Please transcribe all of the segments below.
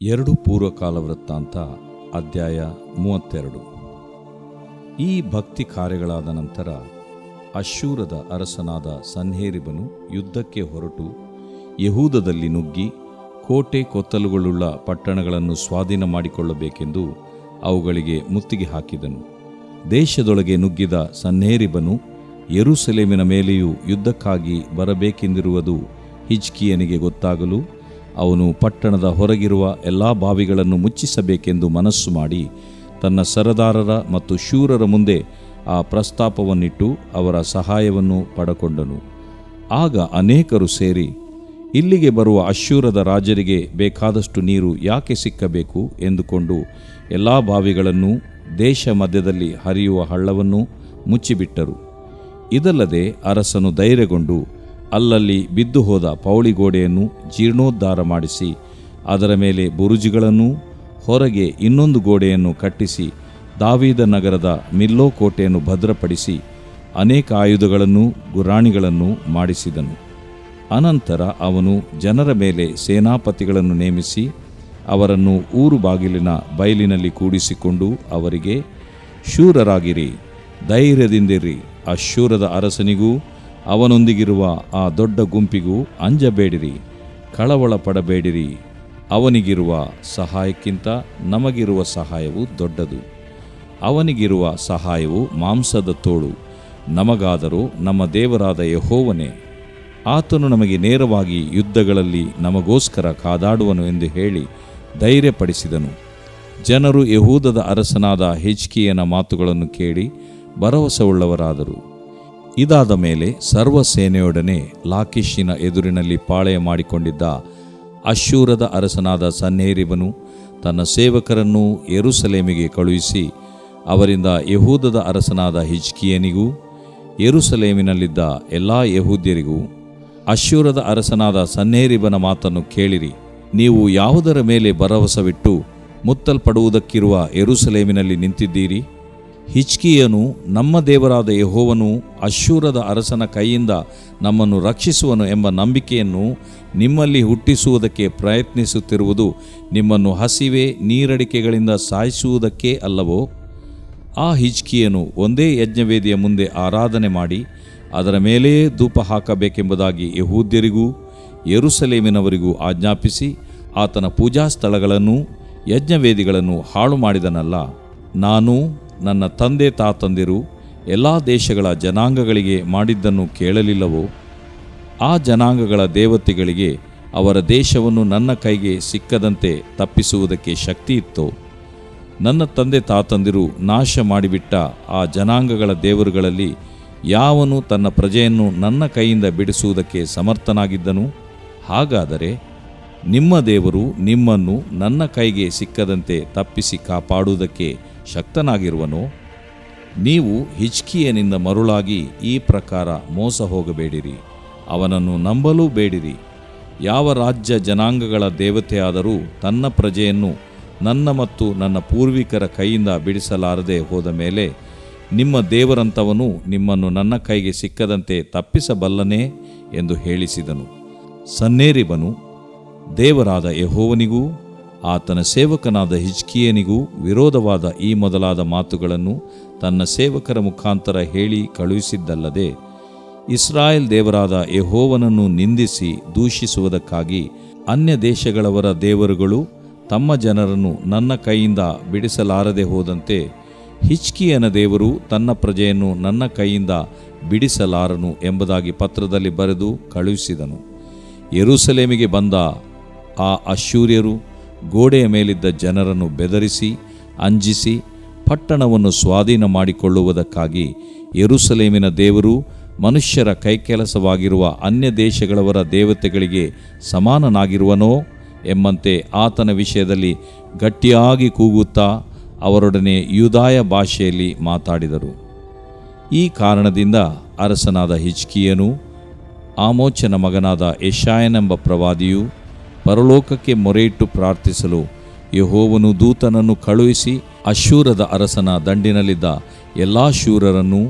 2 ಪೂರ್ವಕಾಲ ವೃತ್ತಾಂತ ಅಧ್ಯಾಯ 32. ಈ ಭಕ್ತಿ ಕಾರ್ಯಗಳಾದ ನಂತರ ಅಶ್ಶೂರದ ಅರಸನಾದ ಸನ್ಹೇರೀಬನು ಯುದ್ಧಕ್ಕೆ ಹೊರಟು ಯೆಹೂದದಲ್ಲಿ ನುಗ್ಗಿ ಕೋಟೆ ಕೊತ್ತಲುಗಳುಳ್ಳ ಪಟ್ಟಣಗಳನ್ನು ಸ್ವಾಧೀನ ಮಾಡಿಕೊಳ್ಳಬೇಕೆಂದು ಅವುಗಳಿಗೆ ಮುತ್ತಿಗೆ ಹಾಕಿದನು. ದೇಶದೊಳಗೆ ನುಗ್ಗಿದ ಸನ್ಹೇರೀಬನು ಯೆರೂಸಲೇಮಿನ ಮೇಲೆಯೂ ಯುದ್ಧಕ್ಕಾಗಿ ಬರಬೇಕೆಂದಿರುವುದು ಹಿಜ್ಕೀಯನಿಗೆ ಗೊತ್ತಾಗಲು ಅವನು ಪಟ್ಟಣದ ಹೊರಗಿರುವ ಎಲ್ಲ ಬಾವಿಗಳನ್ನು ಮುಚ್ಚಿಸಬೇಕೆಂದು ಮನಸ್ಸು ಮಾಡಿ ತನ್ನ ಸರದಾರರ ಮತ್ತು ಶೂರರ ಮುಂದೆ ಆ ಪ್ರಸ್ತಾಪವನ್ನಿಟ್ಟು ಅವರ ಸಹಾಯವನ್ನು ಪಡಕೊಂಡನು. ಆಗ ಅನೇಕರು ಸೇರಿ, ಇಲ್ಲಿಗೆ ಬರುವ ಅಶ್ಶೂರದ ರಾಜರಿಗೆ ಬೇಕಾದಷ್ಟು ನೀರು ಯಾಕೆ ಸಿಕ್ಕಬೇಕು ಎಂದುಕೊಂಡು ಎಲ್ಲ ಬಾವಿಗಳನ್ನೂ ದೇಶ ಮಧ್ಯದಲ್ಲಿ ಹರಿಯುವ ಹಳ್ಳವನ್ನು ಮುಚ್ಚಿಬಿಟ್ಟರು. ಇದಲ್ಲದೆ ಅರಸನು ಧೈರ್ಯಗೊಂಡು ಅಲ್ಲಲ್ಲಿ ಬಿದ್ದು ಹೋದ ಪೌಳಿಗೋಡೆಯನ್ನು ಜೀರ್ಣೋದ್ಧಾರ ಮಾಡಿಸಿ ಅದರ ಮೇಲೆ ಬುರುಜುಗಳನ್ನೂ ಹೊರಗೆ ಇನ್ನೊಂದು ಗೋಡೆಯನ್ನು ಕಟ್ಟಿಸಿ ದಾವೀದ ನಗರದ ಮಿಲ್ಲೋ ಕೋಟೆಯನ್ನು ಭದ್ರಪಡಿಸಿ ಅನೇಕ ಆಯುಧಗಳನ್ನೂ ಗುರಾಣಿಗಳನ್ನೂ ಮಾಡಿಸಿದನು. ಅನಂತರ ಅವನು ಜನರ ಮೇಲೆ ಸೇನಾಪತಿಗಳನ್ನು ನೇಮಿಸಿ ಅವರನ್ನು ಊರು ಬಾಗಿಲಿನ ಬಯಲಿನಲ್ಲಿ ಕೂಡಿಸಿಕೊಂಡು ಅವರಿಗೆ, ಶೂರರಾಗಿರಿ, ಧೈರ್ಯದಿಂದಿರಿ, ಅಶ್ಶೂರದ ಅರಸನಿಗೂ ಅವನೊಂದಿಗಿರುವ ಆ ದೊಡ್ಡ ಗುಂಪಿಗೂ ಅಂಜಬೇಡಿರಿ, ಕಳವಳ ಪಡಬೇಡಿರಿ. ಅವನಿಗಿರುವ ಸಹಾಯಕ್ಕಿಂತ ನಮಗಿರುವ ಸಹಾಯವು ದೊಡ್ಡದು. ಅವನಿಗಿರುವ ಸಹಾಯವು ಮಾಂಸದ ತೋಳು, ನಮಗಾದರೂ ನಮ್ಮ ದೇವರಾದ ಯೆಹೋವನೇ. ಆತನು ನಮಗೆ ನೇರವಾಗಿ ಯುದ್ಧಗಳಲ್ಲಿ ನಮಗೋಸ್ಕರ ಕಾದಾಡುವನು ಎಂದು ಹೇಳಿ ಧೈರ್ಯಪಡಿಸಿದನು. ಜನರು ಯೆಹೂದದ ಅರಸನಾದ ಹಿಜ್ಕೀಯನ ಮಾತುಗಳನ್ನು ಕೇಳಿ ಭರವಸೆಯುಳ್ಳವರಾದರು. ಇದಾದ ಮೇಲೆ ಸರ್ವ ಸೇನೆಯೊಡನೆ ಲಾಕಿಷಿನ ಎದುರಿನಲ್ಲಿ ಪಾಳೆಯ ಮಾಡಿಕೊಂಡಿದ್ದ ಅಶ್ಶೂರದ ಅರಸನಾದ ಸನ್ಹೇರೀಬನು ತನ್ನ ಸೇವಕರನ್ನು ಯೆರೂಸಲೇಮಿಗೆ ಕಳುಹಿಸಿ ಅವರಿಂದ ಯೆಹೂದದ ಅರಸನಾದ ಹಿಜ್ಕೀಯನಿಗೂ ಯೆರೂಸಲೇಮಿನಲ್ಲಿದ್ದ ಎಲ್ಲ ಯೆಹೂದ್ಯರಿಗೂ, ಅಶ್ಶೂರದ ಅರಸನಾದ ಸನ್ಹೇರೀಬನ ಮಾತನ್ನು ಕೇಳಿರಿ. ನೀವು ಯಾವುದರ ಮೇಲೆ ಭರವಸವಿಟ್ಟು ಮುತ್ತಲ್ಪಡುವುದಕ್ಕಿರುವ ಯೆರೂಸಲೇಮಿನಲ್ಲಿ ನಿಂತಿದ್ದೀರಿ? ಹಿಜ್ಕೀಯನು, ನಮ್ಮ ದೇವರಾದ ಯೆಹೋವನು ಅಶ್ಶೂರದ ಅರಸನ ಕೈಯಿಂದ ನಮ್ಮನ್ನು ರಕ್ಷಿಸುವನು ಎಂಬ ನಂಬಿಕೆಯನ್ನು ನಿಮ್ಮಲ್ಲಿ ಹುಟ್ಟಿಸುವುದಕ್ಕೆ ಪ್ರಯತ್ನಿಸುತ್ತಿರುವುದು ನಿಮ್ಮನ್ನು ಹಸಿವೆ ನೀರಡಿಕೆಗಳಿಂದ ಸಾಯಿಸುವುದಕ್ಕೇ ಅಲ್ಲವೋ? ಆ ಹಿಜ್ಕೀಯನು ಒಂದೇ ಯಜ್ಞವೇದಿಯ ಮುಂದೆ ಆರಾಧನೆ ಮಾಡಿ ಅದರ ಮೇಲೆಯೇ ಧೂಪ ಹಾಕಬೇಕೆಂಬುದಾಗಿ ಯೆಹೂದ್ಯರಿಗೂ ಯೆರೂಸಲೇಮಿನವರಿಗೂ ಆಜ್ಞಾಪಿಸಿ ಆತನ ಪೂಜಾ ಸ್ಥಳಗಳನ್ನೂ ಯಜ್ಞವೇದಿಗಳನ್ನು ಹಾಳು ಮಾಡಿದನಲ್ಲ. ನಾನು ನನ್ನ ತಂದೆ ತಾತಂದಿರು ಎಲ್ಲ ದೇಶಗಳ ಜನಾಂಗಗಳಿಗೆ ಮಾಡಿದ್ದನ್ನು ಕೇಳಲಿಲ್ಲವೋ? ಆ ಜನಾಂಗಗಳ ದೇವತೆಗಳಿಗೆ ಅವರ ದೇಶವನ್ನು ನನ್ನ ಕೈಗೆ ಸಿಕ್ಕದಂತೆ ತಪ್ಪಿಸುವುದಕ್ಕೆ ಶಕ್ತಿ ಇತ್ತೋ? ನನ್ನ ತಂದೆ ತಾತಂದಿರು ನಾಶ ಮಾಡಿಬಿಟ್ಟ ಆ ಜನಾಂಗಗಳ ದೇವರುಗಳಲ್ಲಿ ಯಾವನು ತನ್ನ ಪ್ರಜೆಯನ್ನು ನನ್ನ ಕೈಯಿಂದ ಬಿಡಿಸುವುದಕ್ಕೆ ಸಮರ್ಥನಾಗಿದ್ದನು? ಹಾಗಾದರೆ ನಿಮ್ಮ ದೇವರು ನಿಮ್ಮನ್ನು ನನ್ನ ಕೈಗೆ ಸಿಕ್ಕದಂತೆ ತಪ್ಪಿಸಿ ಕಾಪಾಡುವುದಕ್ಕೆ ಶಕ್ತನಾಗಿರುವನೋ? ನೀವು ಹಿಜ್ಕೀಯನಿಂದ ಮರುಳಾಗಿ ಈ ಪ್ರಕಾರ ಮೋಸ ಹೋಗಬೇಡಿರಿ, ಅವನನ್ನು ನಂಬಲೂ ಬೇಡಿರಿ. ಯಾವ ರಾಜ್ಯ ಜನಾಂಗಗಳ ದೇವತೆಯಾದರೂ ತನ್ನ ಪ್ರಜೆಯನ್ನು ನನ್ನ ಮತ್ತು ನನ್ನ ಪೂರ್ವಿಕರ ಕೈಯಿಂದ ಬಿಡಿಸಲಾರದೆ ಹೋದ ಮೇಲೆ ನಿಮ್ಮ ದೇವರಂಥವನು ನಿಮ್ಮನ್ನು ನನ್ನ ಕೈಗೆ ಸಿಕ್ಕದಂತೆ ತಪ್ಪಿಸಬಲ್ಲನೇ ಎಂದು ಹೇಳಿಸಿದನು. ಸನ್ಹೇರೀಬನು ದೇವರಾದ ಯೆಹೋವನಿಗೂ ಆತನ ಸೇವಕನಾದ ಹಿಜ್ಕೀಯನಿಗೂ ವಿರೋಧವಾದ ಈ ಮೊದಲಾದ ಮಾತುಗಳನ್ನು ತನ್ನ ಸೇವಕರ ಮುಖಾಂತರ ಹೇಳಿ ಕಳುಹಿಸಿದ್ದಲ್ಲದೆ, ಇಸ್ರಾಯೇಲ್ ದೇವರಾದ ಯೆಹೋವನನ್ನು ನಿಂದಿಸಿ ದೂಷಿಸುವುದಕ್ಕಾಗಿ ಅನ್ಯ ದೇಶಗಳವರ ದೇವರುಗಳು ತಮ್ಮ ಜನರನ್ನು ನನ್ನ ಕೈಯಿಂದ ಬಿಡಿಸಲಾರದೆ ಹೋದಂತೆ ಹಿಜ್ಕೀಯನ ದೇವರು ತನ್ನ ಪ್ರಜೆಯನ್ನು ನನ್ನ ಕೈಯಿಂದ ಬಿಡಿಸಲಾರನು ಎಂಬುದಾಗಿ ಪತ್ರದಲ್ಲಿ ಬರೆದು ಕಳುಹಿಸಿದನು. ಯೆರೂಸಲೇಮಿಗೆ ಬಂದ ಆ ಅಶ್ಶೂರ್ಯರು ಗೋಡೆಯ ಮೇಲಿದ್ದ ಜನರನ್ನು ಬೆದರಿಸಿ ಅಂಜಿಸಿ ಪಟ್ಟಣವನ್ನು ಸ್ವಾಧೀನ ಮಾಡಿಕೊಳ್ಳುವುದಕ್ಕಾಗಿ ಯೆರೂಸಲೇಮಿನ ದೇವರು ಮನುಷ್ಯರ ಕೈಕೆಲಸವಾಗಿರುವ ಅನ್ಯ ದೇಶಗಳವರ ದೇವತೆಗಳಿಗೆ ಸಮಾನನಾಗಿರುವನೋ ಎಂಬಂತೆ ಆತನ ವಿಷಯದಲ್ಲಿ ಗಟ್ಟಿಯಾಗಿ ಕೂಗುತ್ತಾ ಅವರೊಡನೆ ಯೂದಾಯ ಭಾಷೆಯಲ್ಲಿ ಮಾತಾಡಿದರು. ಈ ಕಾರಣದಿಂದ ಅರಸನಾದ ಹಿಜ್ಕೀಯನು, ಆಮೋಚನ ಮಗನಾದ ಯೆಶಾಯನೆಂಬ ಪ್ರವಾದಿಯು ಪರಲೋಕಕ್ಕೆ ಮೊರೆಯಿಟ್ಟು ಪ್ರಾರ್ಥಿಸಲು ಯೆಹೋವನು ದೂತನನ್ನು ಕಳುಹಿಸಿ ಅಶ್ಶೂರದ ಅರಸನ ದಂಡಿನಲ್ಲಿದ್ದ ಎಲ್ಲ ಶೂರರನ್ನೂ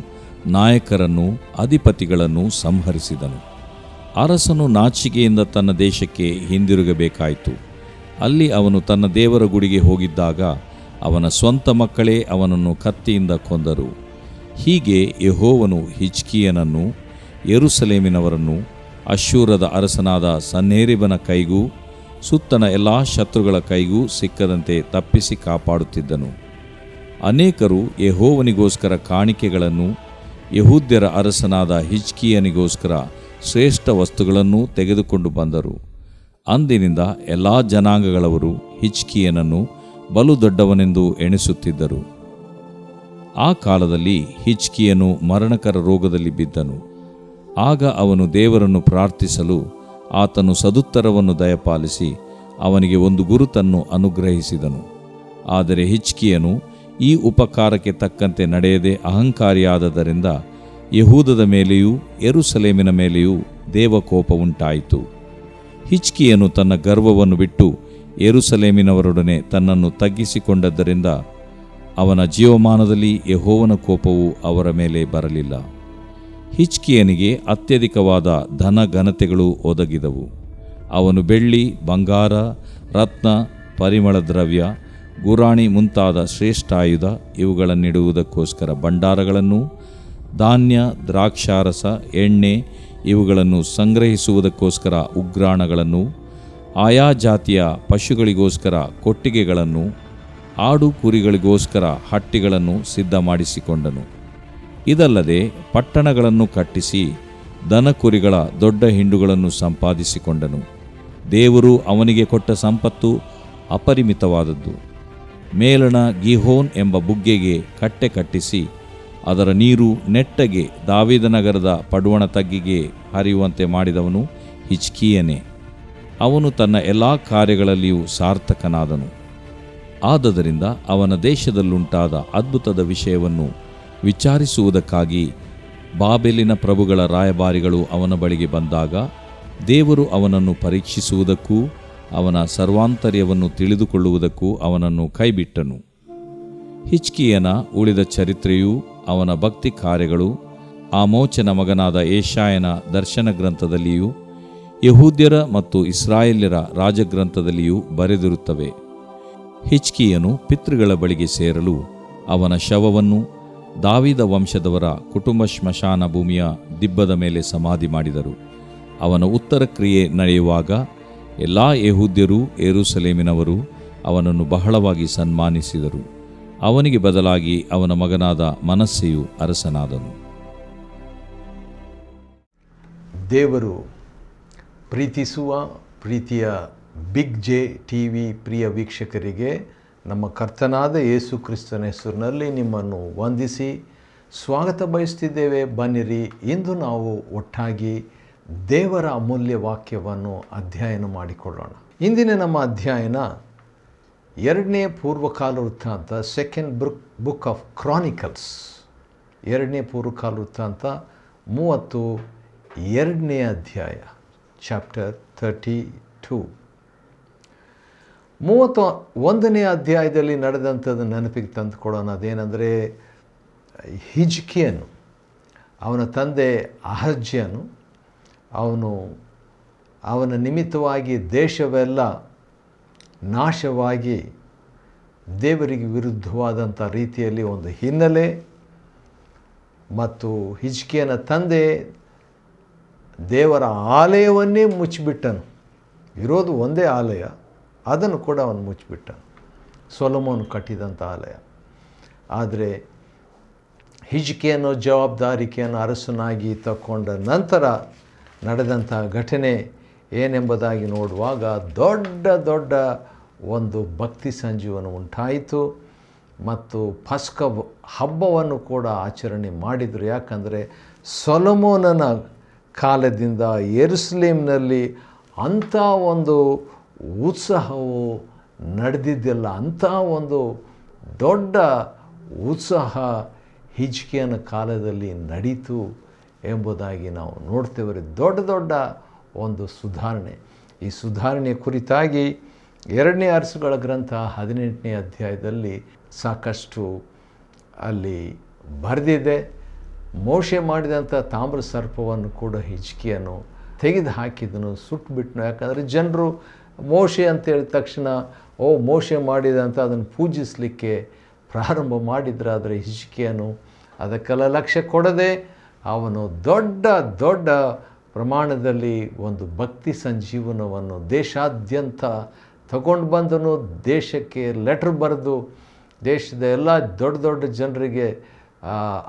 ನಾಯಕರನ್ನೂ ಅಧಿಪತಿಗಳನ್ನೂ ಸಂಹರಿಸಿದನು. ಅರಸನು ನಾಚಿಕೆಯಿಂದ ತನ್ನ ದೇಶಕ್ಕೆ ಹಿಂದಿರುಗಬೇಕಾಯಿತು. ಅಲ್ಲಿ ಅವನು ತನ್ನ ದೇವರ ಗುಡಿಗೆ ಹೋಗಿದ್ದಾಗ ಅವನ ಸ್ವಂತ ಮಕ್ಕಳೇ ಅವನನ್ನು ಕತ್ತಿಯಿಂದ ಕೊಂದರು. ಹೀಗೆ ಯೆಹೋವನು ಹಿಜ್ಕೀಯನನ್ನು, ಯೆರೂಸಲೇಮಿನವರನ್ನು ಅಶ್ಶೂರದ ಅರಸನಾದ ಸನ್ಹೇರೀಬನ ಕೈಗೂ ಸುತ್ತಣ ಎಲ್ಲ ಶತ್ರುಗಳ ಕೈಗೂ ಸಿಕ್ಕದಂತೆ ತಪ್ಪಿಸಿ ಕಾಪಾಡುತ್ತಿದ್ದನು. ಅನೇಕರು ಯೆಹೋವನಿಗೋಸ್ಕರ ಕಾಣಿಕೆಗಳನ್ನು, ಯೆಹೂದ್ಯರ ಅರಸನಾದ ಹಿಜ್ಕೀಯನಿಗೋಸ್ಕರ ಶ್ರೇಷ್ಠ ವಸ್ತುಗಳನ್ನೂ ತೆಗೆದುಕೊಂಡು ಬಂದರು. ಅಂದಿನಿಂದ ಎಲ್ಲ ಜನಾಂಗಗಳವರು ಹಿಜ್ಕೀಯನನ್ನು ಬಲು ದೊಡ್ಡವನೆಂದು ಎಣಿಸುತ್ತಿದ್ದರು. ಆ ಕಾಲದಲ್ಲಿ ಹಿಜ್ಕೀಯನು ಮರಣಕರ ರೋಗದಲ್ಲಿ ಬಿದ್ದನು. ಆಗ ಅವನು ದೇವರನ್ನು ಪ್ರಾರ್ಥಿಸಲು ಆತನು ಸದುತ್ತರವನ್ನು ದಯಪಾಲಿಸಿ ಅವನಿಗೆ ಒಂದು ಗುರುತನ್ನು ಅನುಗ್ರಹಿಸಿದನು. ಆದರೆ ಹಿಜ್ಕೀಯನು ಈ ಉಪಕಾರಕ್ಕೆ ತಕ್ಕಂತೆ ನಡೆಯದೆ ಅಹಂಕಾರಿಯಾದದರಿಂದ ಯೆಹೂದದ ಮೇಲೆಯೂ ಯೆರೂಸಲೇಮಿನ ಮೇಲೆಯೂ ದೇವಕೋಪ ಉಂಟಾಯಿತು. ಹಿಜ್ಕೀಯನು ತನ್ನ ಗರ್ವವನ್ನು ಬಿಟ್ಟು ಯೆರೂಸಲೇಮಿನವರೊಡನೆ ತನ್ನನ್ನು ತಗ್ಗಿಸಿಕೊಂಡದ್ದರಿಂದ ಅವನ ಜೀವಮಾನದಲ್ಲಿ ಯೆಹೋವನ ಕೋಪವು ಅವರ ಮೇಲೆ ಬರಲಿಲ್ಲ. ಹಿಜ್ಕೀಯನಿಗೆ ಅತ್ಯಧಿಕವಾದ ಧನ ಘನತೆಗಳು ಒದಗಿದವು. ಅವನು ಬೆಳ್ಳಿ, ಬಂಗಾರ, ರತ್ನ, ಪರಿಮಳ ದ್ರವ್ಯ, ಗುರಾಣಿ ಮುಂತಾದ ಶ್ರೇಷ್ಠಾಯುಧ ಇವುಗಳನ್ನಿಡುವುದಕ್ಕೋಸ್ಕರ ಭಂಡಾರಗಳನ್ನು, ಧಾನ್ಯ, ದ್ರಾಕ್ಷಾರಸ, ಎಣ್ಣೆ ಇವುಗಳನ್ನು ಸಂಗ್ರಹಿಸುವುದಕ್ಕೋಸ್ಕರ ಉಗ್ರಾಣಗಳನ್ನು, ಆಯಾ ಜಾತಿಯ ಪಶುಗಳಿಗೋಸ್ಕರ ಕೊಟ್ಟಿಗೆಗಳನ್ನು, ಆಡು ಕುರಿಗಳಿಗೋಸ್ಕರ ಹಟ್ಟಿಗಳನ್ನು ಸಿದ್ಧ ಮಾಡಿಸಿಕೊಂಡನು. ಇದಲ್ಲದೆ ಪಟ್ಟಣಗಳನ್ನು ಕಟ್ಟಿಸಿ ದನ ಕುರಿಗಳ ದೊಡ್ಡ ಹಿಂಡುಗಳನ್ನು ಸಂಪಾದಿಸಿಕೊಂಡನು. ದೇವರು ಅವನಿಗೆ ಕೊಟ್ಟ ಸಂಪತ್ತು ಅಪರಿಮಿತವಾದದ್ದು. ಮೇಲಣ ಗೀಹೋನ್ ಎಂಬ ಬುಗ್ಗೆಗೆ ಕಟ್ಟೆ ಕಟ್ಟಿಸಿ ಅದರ ನೀರು ನೆಟ್ಟಗೆ ದಾವೀದನಗರದ ಪಡುವಣ ತಗ್ಗಿಗೆ ಹರಿಯುವಂತೆ ಮಾಡಿದವನು ಹಿಜ್ಕೀಯನೇ. ಅವನು ತನ್ನ ಎಲ್ಲ ಕಾರ್ಯಗಳಲ್ಲಿಯೂ ಸಾರ್ಥಕನಾದನು. ಆದದರಿಂದ ಅವನ ದೇಶದಲ್ಲುಂಟಾದ ಅದ್ಭುತದ ವಿಷಯವನ್ನು ವಿಚಾರಿಸುವುದಕ್ಕಾಗಿ ಬಾಬೆಲಿನ ಪ್ರಭುಗಳ ರಾಯಭಾರಿಗಳು ಅವನ ಬಳಿಗೆ ಬಂದಾಗ ದೇವರು ಅವನನ್ನು ಪರೀಕ್ಷಿಸುವುದಕ್ಕೂ ಅವನ ಸರ್ವಾಂತರ್ಯವನ್ನು ತಿಳಿದುಕೊಳ್ಳುವುದಕ್ಕೂ ಅವನನ್ನು ಕೈಬಿಟ್ಟನು. ಹಿಜ್ಕೀಯನ ಉಳಿದ ಚರಿತ್ರೆಯೂ ಅವನ ಭಕ್ತಿ ಕಾರ್ಯಗಳು ಆಮೋಚನ ಮಗನಾದ ಯೆಶಾಯನ ದರ್ಶನ ಗ್ರಂಥದಲ್ಲಿಯೂ ಯೆಹೂದ್ಯರ ಮತ್ತು ಇಸ್ರಾಯೇಲ್ಯರ ರಾಜಗ್ರಂಥದಲ್ಲಿಯೂ ಬರೆದಿರುತ್ತವೆ. ಹಿಜ್ಕೀಯನು ಪಿತೃಗಳ ಬಳಿಗೆ ಸೇರಲು ಅವನ ಶವವನ್ನು ದಾವೀದ ವಂಶದವರ ಕುಟುಂಬ ಸ್ಮಶಾನ ಭೂಮಿಯ ದಿಬ್ಬದ ಮೇಲೆ ಸಮಾಧಿ ಮಾಡಿದರು. ಅವನ ಉತ್ತರ ಕ್ರಿಯೆ ನಡೆಯುವಾಗ ಎಲ್ಲ ಯೆಹೂದ್ಯರೂ ಯೆರೂಸಲೇಮಿನವರು ಅವನನ್ನು ಬಹಳವಾಗಿ ಸನ್ಮಾನಿಸಿದರು. ಅವನಿಗೆ ಬದಲಾಗಿ ಅವನ ಮಗನಾದ ಮನಸ್ಸೆಯು ಅರಸನಾದನು. ದೇವರು ಪ್ರೀತಿಸುವ ಪ್ರೀತಿಯ ಬಿಗ್ ಜೆ ಟಿವಿ ಪ್ರಿಯ ವೀಕ್ಷಕರಿಗೆ ನಮ್ಮ ಕರ್ತನಾದ ಯೇಸು ಕ್ರಿಸ್ತನ ಹೆಸರಿನಲ್ಲಿ ನಿಮ್ಮನ್ನು ವಂದಿಸಿ ಸ್ವಾಗತ ಬಯಸ್ತಿದ್ದೇವೆ. ಬನ್ನಿರಿ, ಇಂದು ನಾವು ಒಟ್ಟಾಗಿ ದೇವರ ಅಮೂಲ್ಯ ವಾಕ್ಯವನ್ನು ಅಧ್ಯಯನ ಮಾಡಿಕೊಳ್ಳೋಣ. ಇಂದಿನ ನಮ್ಮ ಅಧ್ಯಯನ 2ನೇ ಪೂರ್ವಕಾಲ ವೃತ್ತಾಂತ, ಸೆಕೆಂಡ್ ಬುಕ್ ಆಫ್ ಕ್ರಾನಿಕಲ್ಸ್, 2ನೇ ಪೂರ್ವಕಾಲ ವೃತ್ತಾಂತ 32ನೇ ಅಧ್ಯಾಯ, ಚಾಪ್ಟರ್ 32. 31ನೇ ಅಧ್ಯಾಯದಲ್ಲಿ ನಡೆದಂಥದ್ದು ನೆನಪಿಗೆ ತಂದುಕೊಡೋಣ. ಅದೇನೆಂದರೆ, ಹಿಜ್ಕೀಯನು, ಅವನ ತಂದೆ ಅಹಜ್ಯನು, ಅವನ ನಿಮಿತ್ತವಾಗಿ ದೇಶವೆಲ್ಲ ನಾಶವಾಗಿ ದೇವರಿಗೆ ವಿರುದ್ಧವಾದಂಥ ರೀತಿಯಲ್ಲಿ ಒಂದು ಹಿನ್ನೆಲೆ, ಮತ್ತು ಹಿಜ್ಕೀಯನ ತಂದೆ ದೇವರ ಆಲಯವನ್ನೇ ಮುಚ್ಚಿಬಿಟ್ಟನು. ಇರೋದು ಒಂದೇ ಆಲಯ, ಅದನ್ನು ಕೂಡ ಅವನು ಮುಚ್ಚಿಬಿಟ್ಟನು, ಸೊಲೊಮೋನ್ ಕಟ್ಟಿದಂಥ ಆಲಯ. ಆದರೆ ಹಿಜ್ಕೀಯನು ಜವಾಬ್ದಾರಿಕೆಯನ್ನು ಅರಸನಾಗಿ ತಗೊಂಡ ನಂತರ ನಡೆದಂಥ ಘಟನೆ ಏನೆಂಬುದಾಗಿ ನೋಡುವಾಗ ದೊಡ್ಡ ದೊಡ್ಡ ಒಂದು ಭಕ್ತಿ ಸಂಜೀವನ ಉಂಟಾಯಿತು. ಮತ್ತು ಪಸ್ಕ ಹಬ್ಬವನ್ನು ಕೂಡ ಆಚರಣೆ ಮಾಡಿದರು. ಯಾಕಂದರೆ ಸೊಲೊಮೋನನ ಕಾಲದಿಂದ ಯೆರೂಸಲೇಮಿನಲ್ಲಿ ಅಂಥ ಒಂದು ಉತ್ಸಾಹವು ನಡೆದಿದ್ದಿಲ್ಲ. ಅಂಥ ಒಂದು ದೊಡ್ಡ ಉತ್ಸಾಹ ಹಿಜ್ಕೀಯನ ಕಾಲದಲ್ಲಿ ನಡೀತು ಎಂಬುದಾಗಿ ನಾವು ನೋಡ್ತೇವೆ. ದೊಡ್ಡ ದೊಡ್ಡ ಒಂದು ಸುಧಾರಣೆ. ಈ ಸುಧಾರಣೆ ಕುರಿತಾಗಿ 2ನೇ ಅರಸುಗಳ ಗ್ರಂಥ 18ನೇ ಅಧ್ಯಾಯದಲ್ಲಿ ಸಾಕಷ್ಟು ಅಲ್ಲಿ ಬರೆದಿದೆ. ಮೋಶೆ ಮಾಡಿದಂಥ ತಾಮ್ರ ಸರ್ಪವನ್ನು ಕೂಡ ಹಿಜ್ಕೀಯನು ತೆಗೆದು ಹಾಕಿದನು, ಸುಟ್ಟುಬಿಟ್ಟನು. ಯಾಕಂದರೆ ಜನರು ಮೋಶೆ ಅಂತ ಹೇಳಿದ ತಕ್ಷಣ ಮೋಶೆ ಮಾಡಿದ ಅಂತ ಅದನ್ನು ಪೂಜಿಸಲಿಕ್ಕೆ ಪ್ರಾರಂಭ ಮಾಡಿದ್ರಾದರೆ ಹಿಜ್ಕೀಯನು ಅದಕ್ಕೆಲ್ಲ ಲಕ್ಷ್ಯ ಕೊಡದೆ ಅವನು ದೊಡ್ಡ ದೊಡ್ಡ ಪ್ರಮಾಣದಲ್ಲಿ ಒಂದು ಭಕ್ತಿ ಸಂಜೀವನವನ್ನು ದೇಶಾದ್ಯಂತ ತಗೊಂಡು ಬಂದನು. ದೇಶಕ್ಕೆ ಲೆಟ್ರ್ ಬರೆದು ದೇಶದ ಎಲ್ಲ ದೊಡ್ಡ ದೊಡ್ಡ ಜನರಿಗೆ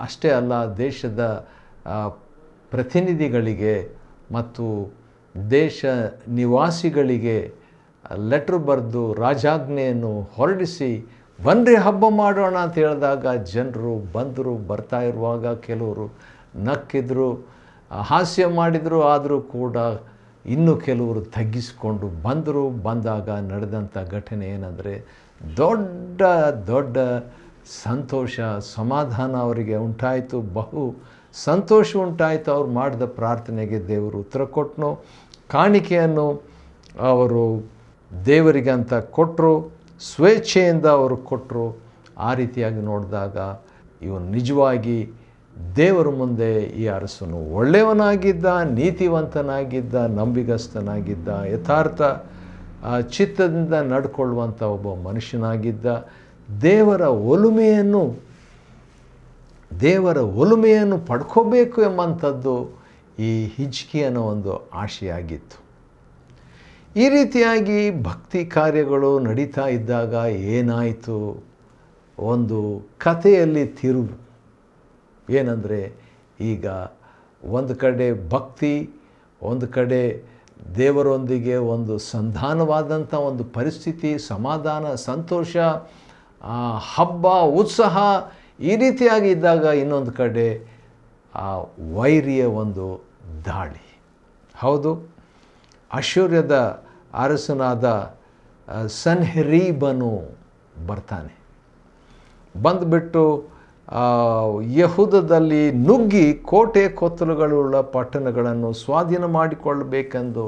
ಅಷ್ಟೇ ಅಲ್ಲ, ದೇಶದ ಪ್ರತಿನಿಧಿಗಳಿಗೆ ಮತ್ತು ದೇಶ ನಿವಾಸಿಗಳಿಗೆ ಲೆಟ್ರ್ ಬರೆದು ರಾಜಾಜ್ಞೆಯನ್ನು ಹೊರಡಿಸಿ ಬನ್ರಿ ಹಬ್ಬ ಮಾಡೋಣ ಅಂತ ಹೇಳಿದಾಗ ಜನರು ಬಂದರು. ಬರ್ತಾ ಇರುವಾಗ ಕೆಲವರು ನಕ್ಕಿದ್ರು, ಹಾಸ್ಯ ಮಾಡಿದರು. ಆದರೂ ಕೂಡ ಇನ್ನೂ ಕೆಲವರು ತಗ್ಗಿಸಿಕೊಂಡು ಬಂದರು. ಬಂದಾಗ ನಡೆದಂಥ ಘಟನೆ ಏನಂದರೆ ದೊಡ್ಡ ದೊಡ್ಡ ಸಂತೋಷ, ಸಮಾಧಾನ ಅವರಿಗೆ ಉಂಟಾಯಿತು. ಬಹು ಸಂತೋಷ ಉಂಟಾಯಿತು. ಅವ್ರು ಮಾಡಿದ ಪ್ರಾರ್ಥನೆಗೆ ದೇವರು ಉತ್ತರ ಕೊಟ್ಟನು. ಕಾಣಿಕೆಯನ್ನು ಅವರು ದೇವರಿಗೆ ಅಂತ ಕೊಟ್ಟರು, ಸ್ವೇಚ್ಛೆಯಿಂದ ಅವರು ಕೊಟ್ಟರು. ಆ ರೀತಿಯಾಗಿ ನೋಡಿದಾಗ ಇವನು ನಿಜವಾಗಿ ದೇವರ ಮುಂದೆ ಈ ಅರಸನು ಒಳ್ಳೆಯವನಾಗಿದ್ದ, ನೀತಿವಂತನಾಗಿದ್ದ, ನಂಬಿಗಸ್ತನಾಗಿದ್ದ, ಯಥಾರ್ಥ ಚಿತ್ತದಿಂದ ನಡ್ಕೊಳ್ಳುವಂಥ ಒಬ್ಬ ಮನುಷ್ಯನಾಗಿದ್ದ. ದೇವರ ಒಲುಮೆಯನ್ನು ಪಡ್ಕೋಬೇಕು ಎಂಬಂಥದ್ದು ಈ ಹಿಜ್ಕೀಯನ ಒಂದು ಆಶೆಯಾಗಿತ್ತು. ಈ ರೀತಿಯಾಗಿ ಭಕ್ತಿ ಕಾರ್ಯಗಳು ನಡೀತಾ ಇದ್ದಾಗ ಏನಾಯಿತು, ಒಂದು ಕಥೆಯಲ್ಲಿ ತಿರುವು. ಏನಂದರೆ ಈಗ ಒಂದು ಕಡೆ ಭಕ್ತಿ, ಒಂದು ಕಡೆ ದೇವರೊಂದಿಗೆ ಒಂದು ಸಂಧಾನವಾದಂಥ ಒಂದು ಪರಿಸ್ಥಿತಿ, ಸಮಾಧಾನ, ಸಂತೋಷ, ಹಬ್ಬ, ಉತ್ಸಾಹ ಈ ರೀತಿಯಾಗಿ ಇದ್ದಾಗ ಇನ್ನೊಂದು ಕಡೆ ವೈರಿಯ ಒಂದು ದಾಳಿ. ಹೌದು, ಅಶ್ಶೂರ್ಯದ ಅರಸನಾದ ಸನ್ಹೆರೀಬನು ಬರ್ತಾನೆ. ಬಂದುಬಿಟ್ಟು ಯಹೂದದಲ್ಲಿ ನುಗ್ಗಿ ಕೋಟೆ ಕೊತ್ತಲುಗಳುಳ್ಳ ಪಟ್ಟಣಗಳನ್ನು ಸ್ವಾಧೀನ ಮಾಡಿಕೊಳ್ಳಬೇಕೆಂದು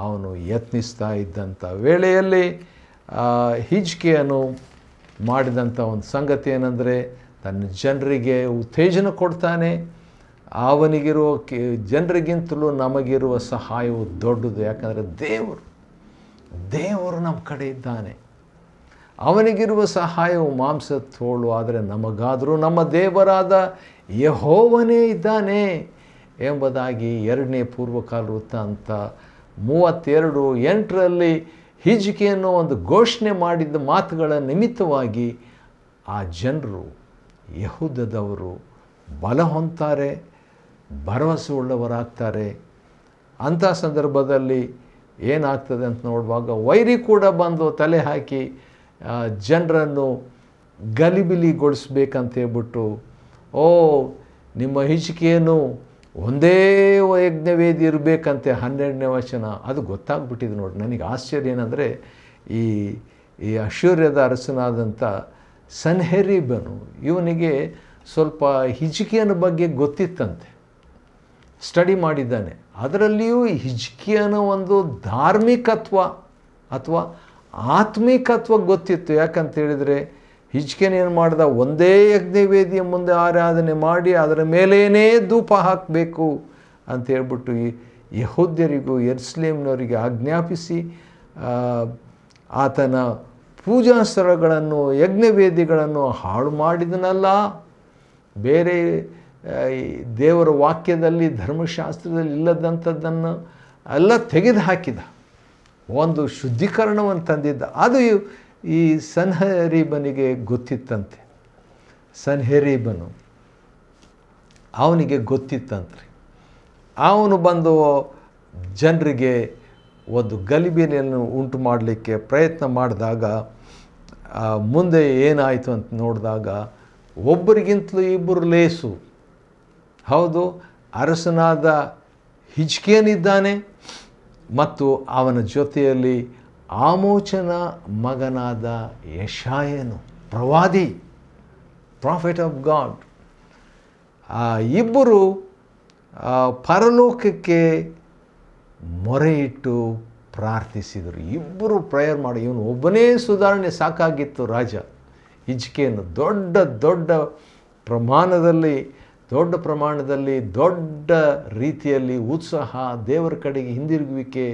ಅವನು ಯತ್ನಿಸ್ತಾ ಇದ್ದಂಥ ವೇಳೆಯಲ್ಲಿ ಹಿಜ್ಕೀಯನು ಮಾಡಿದಂಥ ಒಂದು ಸಂಗತಿ ಏನಂದರೆ ತನ್ನ ಜನರಿಗೆ ಉತ್ತೇಜನ ಕೊಡ್ತಾನೆ. ಅವನಿಗಿರುವ ಜನರಿಗಿಂತಲೂ ನಮಗಿರುವ ಸಹಾಯವು ದೊಡ್ಡದು. ಯಾಕಂದರೆ ದೇವರು ನಮ್ಮ ಕಡೆ ಇದ್ದಾನೆ. ಅವನಿಗಿರುವ ಸಹಾಯವು ಮಾಂಸ ತೋಳು, ಆದರೆ ನಮಗಾದರೂ ನಮ್ಮ ದೇವರಾದ ಯೆಹೋವನೇ ಇದ್ದಾನೆ ಎಂಬುದಾಗಿ 2ನೇ ಪೂರ್ವಕಾಲ ವೃತ್ತಾಂತ 32:8 ಹಿಜ್ಕೀಯನು ಒಂದು ಘೋಷಣೆ ಮಾಡಿದ್ದ ಮಾತುಗಳ ನಿಮಿತ್ತವಾಗಿ ಆ ಜನರು, ಯಹೂದದವರು ಬಲ ಹೊಂದ್ತಾರೆ, ಭರವಸೆ ಉಳ್ಳವರಾಗ್ತಾರೆ. ಅಂಥ ಸಂದರ್ಭದಲ್ಲಿ ಏನಾಗ್ತದೆ ಅಂತ ನೋಡುವಾಗ ವೈರಿ ಕೂಡ ಬಂದು ತಲೆ ಹಾಕಿ ಜನರನ್ನು ಗಲಿಬಿಲಿಗೊಳಿಸ್ಬೇಕಂತ ಹೇಳ್ಬಿಟ್ಟು, ನಿಮ್ಮ ಹಿಜ್ಕೀಯನು ಒಂದೇ ಯಜ್ಞವೇದಿ ಇರಬೇಕಂತೆ 12ನೇ ವಚನ. ಅದು ಗೊತ್ತಾಗ್ಬಿಟ್ಟಿದೆ ನೋಡಿ. ನನಗೆ ಆಶ್ಚರ್ಯ ಏನಂದರೆ ಈ ಅಶ್ಶೂರ್ಯದ ಅರಸನಾದಂಥ ಸನ್ಹೆರೀಬನು, ಇವನಿಗೆ ಸ್ವಲ್ಪ ಹಿಜ್ಕೀಯನ ಬಗ್ಗೆ ಗೊತ್ತಿತ್ತಂತೆ, ಸ್ಟಡಿ ಮಾಡಿದ್ದಾನೆ. ಅದರಲ್ಲಿಯೂ ಹಿಜ್ಕೀಯನ ಒಂದು ಧಾರ್ಮಿಕತ್ವ ಅಥವಾ ಆತ್ಮಿಕತ್ವ ಗೊತ್ತಿತ್ತು. ಯಾಕಂತ ಹೇಳಿದರೆ ಹಿಜ್ಕೀಯನ ಏನು ಮಾಡ್ದ, ಒಂದೇ ಯಜ್ಞವೇದಿಯ ಮುಂದೆ ಆರಾಧನೆ ಮಾಡಿ ಅದರ ಮೇಲೇನೇ ಧೂಪ ಹಾಕಬೇಕು ಅಂತ ಹೇಳ್ಬಿಟ್ಟು ಈ ಯಹೂದ್ಯರಿಗೂ ಯೆರೂಸಲೇಮಿನವರಿಗೆ ಆಜ್ಞಾಪಿಸಿ ಆತನ ಪೂಜಾ ಸ್ಥಳಗಳನ್ನು, ಯಜ್ಞವೇದಿಗಳನ್ನು ಹಾಳು ಮಾಡಿದನಲ್ಲ, ಬೇರೆ ದೇವರ ವಾಕ್ಯದಲ್ಲಿ, ಧರ್ಮಶಾಸ್ತ್ರದಲ್ಲಿ ಇಲ್ಲದಂಥದ್ದನ್ನು ಎಲ್ಲ ತೆಗೆದು ಹಾಕಿದ, ಒಂದು ಶುದ್ಧೀಕರಣವನ್ನು ತಂದಿದ್ದ. ಅದು ಈ ಸನ್ಹೆರೀಬನಿಗೆ ಗೊತ್ತಿತ್ತಂತೆ. ಸನ್ಹೆರೀಬನು ಅವನಿಗೆ ಗೊತ್ತಿತ್ತಂತ್ರಿ. ಅವನು ಬಂದು ಜನರಿಗೆ ಒಂದು ಗಲಿಬಿಲಿಯನ್ನು ಉಂಟು ಮಾಡಲಿಕ್ಕೆ ಪ್ರಯತ್ನ ಮಾಡಿದಾಗ ಮುಂದೆ ಏನಾಯಿತು ಅಂತ ನೋಡಿದಾಗ ಒಬ್ಬರಿಗಿಂತಲೂ ಇಬ್ಬರು ಲೇಸು. ಹೌದು, ಅರಸನಾದ ಹಿಜ್ಕೀಯನಿದ್ದಾನೆ ಮತ್ತು ಅವನ ಜೊತೆಯಲ್ಲಿ ಆಮೋಚನ ಮಗನಾದ ಯೆಶಾಯನು, ಪ್ರವಾದಿ, ಪ್ರಾಫೆಟ್ ಆಫ್ ಗಾಡ್. ಇಬ್ಬರು ಪರಲೋಕಕ್ಕೆ ಮೊರೆಯಿಟ್ಟು ಪ್ರಾರ್ಥಿಸಿದರು. ಇಬ್ಬರು ಪ್ರೇಯರ್ ಮಾಡಿ, ಇವನು ಒಬ್ಬನೇ ಸುಧಾರಣೆ ಸಾಕಾಗಿತ್ತು. ರಾಜ ಹಿಜ್ಕೀಯನು ದೊಡ್ಡ ಪ್ರಮಾಣದಲ್ಲಿ ದೊಡ್ಡ ರೀತಿಯಲ್ಲಿ ಉತ್ಸಾಹ, ದೇವರ ಕಡೆಗೆ ಹಿಂದಿರುಗುವಿಕೆ,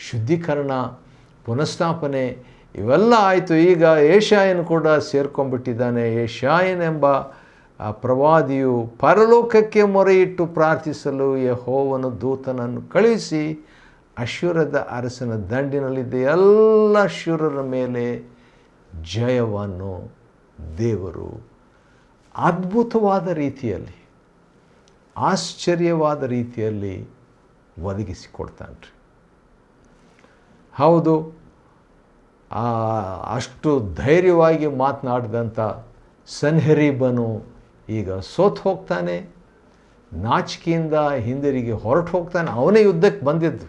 ಶುದ್ಧೀಕರಣ ಪುನಃಸ್ಥಾಪನೆ ಇವೆಲ್ಲ ಆಯಿತು. ಈಗ ಯೆಶಾಯನು ಕೂಡ ಸೇರ್ಕೊಂಡ್ಬಿಟ್ಟಿದ್ದಾನೆ. ಯೆಶಾಯನೆಂಬ ಆ ಪ್ರವಾದಿಯು ಪರಲೋಕಕ್ಕೆ ಮೊರೆಯಿಟ್ಟು ಪ್ರಾರ್ಥಿಸಲು ಯೆಹೋವನು ದೂತನನ್ನು ಕಳುಹಿಸಿ ಅಶ್ಶೂರದ ಅರಸನ ದಂಡಿನಲ್ಲಿದ್ದ ಎಲ್ಲ ಶೂರರ ಮೇಲೆ ಜಯವನ್ನು ದೇವರು ಅದ್ಭುತವಾದ ರೀತಿಯಲ್ಲಿ, ಆಶ್ಚರ್ಯವಾದ ರೀತಿಯಲ್ಲಿ ಒದಗಿಸಿಕೊಡ್ತಾನೆ ರೀ. ಹೌದು, ಅಷ್ಟು ಧೈರ್ಯವಾಗಿ ಮಾತನಾಡಿದಂಥ ಸನ್ಹೆರೀಬನು ಈಗ ಸೋತು ಹೋಗ್ತಾನೆ, ನಾಚಿಕೆಯಿಂದ ಹಿಂದಿರುಗಿ ಹೊರಟು ಹೋಗ್ತಾನೆ. ಅವನೇ ಯುದ್ಧಕ್ಕೆ ಬಂದಿದ್ದು,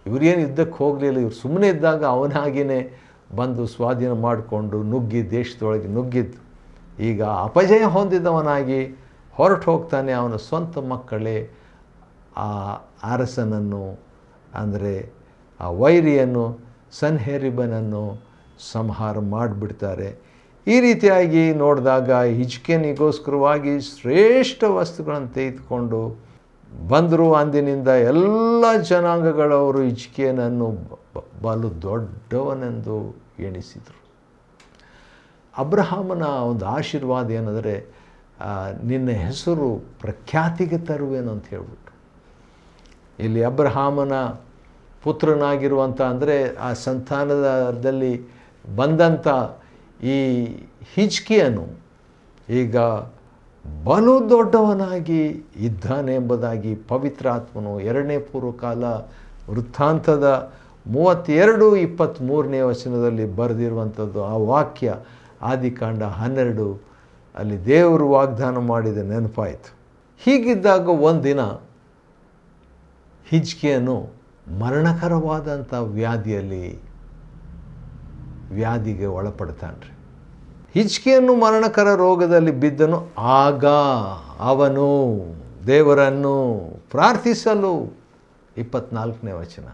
ಇವ್ರೇನು ಯುದ್ಧಕ್ಕೆ ಹೋಗಲಿಲ್ಲ. ಇವ್ರು ಸುಮ್ಮನೆ ಇದ್ದಾಗ ಅವನಾಗಿಯೇ ಬಂದು ಸ್ವಾಧೀನ ಮಾಡಿಕೊಂಡು ನುಗ್ಗಿ ದೇಶದೊಳಗೆ ನುಗ್ಗಿದ್ದು. ಈಗ ಅಪಜಯ ಹೊಂದಿದವನಾಗಿ ಹೊರಟು ಹೋಗ್ತಾನೆ. ಅವನ ಸ್ವಂತ ಮಕ್ಕಳೇ ಆ ಅರಸನನ್ನು, ಅಂದರೆ ಆ ವೈರಿಯನ್ನು, ಸನ್ಹೆರೀಬನನ್ನು ಸಂಹಾರ ಮಾಡಿಬಿಡ್ತಾರೆ. ಈ ರೀತಿಯಾಗಿ ನೋಡಿದಾಗ ಹಿಜ್ಕೀಯನಿಗೋಸ್ಕರವಾಗಿ ಶ್ರೇಷ್ಠ ವಸ್ತುಗಳನ್ನು ತೆಗೆದುಕೊಂಡು ಬಂದರು. ಅಂದಿನಿಂದ ಎಲ್ಲ ಜನಾಂಗಗಳವರು ಹಿಜ್ಕೀಯನನ್ನು ಬಲು ದೊಡ್ಡವನೆಂದು ಎಣಿಸಿದರು. ಅಬ್ರಹಾಮನ ಒಂದು ಆಶೀರ್ವಾದ ಏನಂದರೆ, ನಿನ್ನ ಹೆಸರು ಪ್ರಖ್ಯಾತಿಗೆ ತರುವೇನು ಅಂತ ಹೇಳ್ಬಿಟ್ಟು. ಇಲ್ಲಿ ಅಬ್ರಹಾಮನ ಪುತ್ರನಾಗಿರುವಂಥ, ಅಂದರೆ ಆ ಸಂತಾನದಲ್ಲಿ ಬಂದಂಥ ಈ ಹಿಜ್ಕೀಯನು ಈಗ ಬಲು ದೊಡ್ಡವನಾಗಿ ಇದ್ದಾನೆ ಎಂಬುದಾಗಿ ಪವಿತ್ರಾತ್ಮನು 2ನೇ ಪೂರ್ವಕಾಲ ವೃತ್ತಾಂತದ 32-23ನೇ ವಚನದಲ್ಲಿ ಬರೆದಿರುವಂಥದ್ದು. ಆ ವಾಕ್ಯ ಆದಿಕಾಂಡ 12 ಅಲ್ಲಿ ದೇವರು ವಾಗ್ದಾನ ಮಾಡಿದ ನೆನಪಾಯಿತು. ಹೀಗಿದ್ದಾಗ ಒಂದಿನ ಹಿಜ್ಕೀಯನು ಮರಣಕರವಾದಂಥ ವ್ಯಾಧಿಗೆ ಒಳಪಡ್ತಾನೆ ರೀ. ಹಿಜ್ಕೀಯನು ಮರಣಕರ ರೋಗದಲ್ಲಿ ಬಿದ್ದನು. ಆಗ ಅವನು ದೇವರನ್ನು ಪ್ರಾರ್ಥಿಸಲು 24ನೇ ವಚನ,